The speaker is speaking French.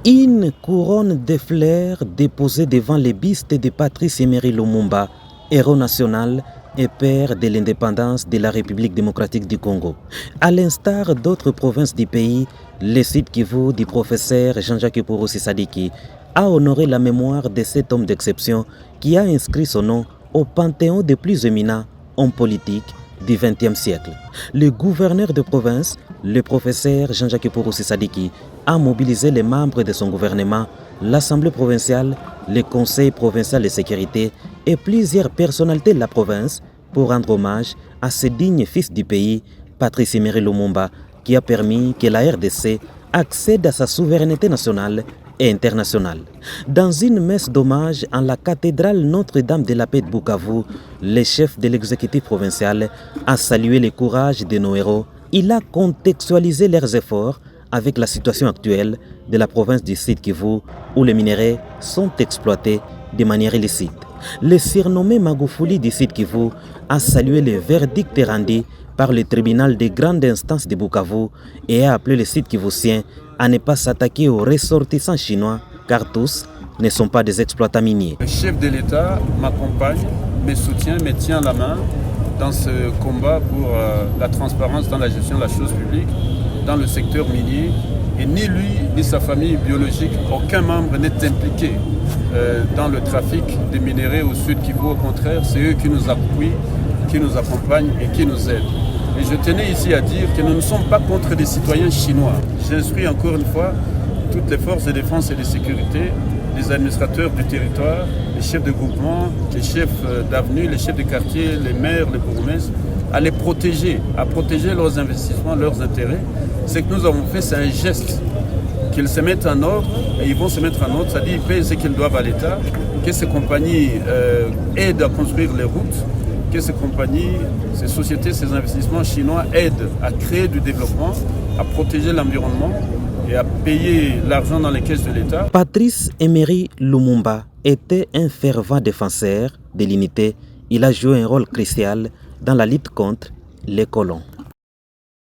Une couronne de fleurs déposée devant les bustes de Patrice Emery Lumumba, héros national et père de l'indépendance de la République démocratique du Congo. À l'instar d'autres provinces du pays, le Sud Kivu du professeur Jean-Jacques Purusi Sadiki a honoré la mémoire de cet homme d'exception qui a inscrit son nom au panthéon des plus éminents hommes politiques du XXe siècle. Le gouverneur de province, le professeur Jean-Jacques Purusi Sadiki, a mobilisé les membres de son gouvernement, l'Assemblée provinciale, le Conseil provincial de sécurité et plusieurs personnalités de la province pour rendre hommage à ce digne fils du pays, Patrice Emery Lumumba, qui a permis que la RDC accède à sa souveraineté nationale et internationale. Dans une messe d'hommage en la cathédrale Notre-Dame de la Paix de Bukavu, le chef de l'exécutif provincial a salué le courage de nos héros. Il a contextualisé leurs efforts avec la situation actuelle de la province du Sud Kivu où les minerais sont exploités de manière illicite. Le surnommé Magufuli du Sud Kivu a salué le verdict rendu par le tribunal de grande instance de Bukavu et a appelé les Sud Kivusiens à ne pas s'attaquer aux ressortissants chinois car tous ne sont pas des exploitants miniers. Le chef de l'État m'accompagne, me soutient, me tient la main dans ce combat pour la transparence dans la gestion de la chose publique dans le secteur minier. Et ni lui, ni sa famille biologique, aucun membre n'est impliqué dans le trafic des minéraux au Sud Kivu. Au contraire, c'est eux qui nous appuient, qui nous accompagnent et qui nous aident. Et je tenais ici à dire que nous ne sommes pas contre des citoyens chinois. J'instruis encore une fois toutes les forces de défense et de sécurité, les administrateurs du territoire, les chefs de groupement, les chefs d'avenue, les chefs de quartier, les maires, les bourgmestres, à les protéger, à protéger leurs investissements, leurs intérêts. Ce que nous avons fait, c'est un geste. Qu'ils se mettent en ordre, et ils vont se mettre en ordre, c'est-à-dire qu'ils payent ce qu'ils doivent à l'État, que ces compagnies aident à construire les routes, que ces compagnies, ces sociétés, ces investissements chinois aident à créer du développement, à protéger l'environnement et à payer l'argent dans les caisses de l'État. Patrice Emery Lumumba était un fervent défenseur de l'unité. Il a joué un rôle crucial dans la lutte contre les colons.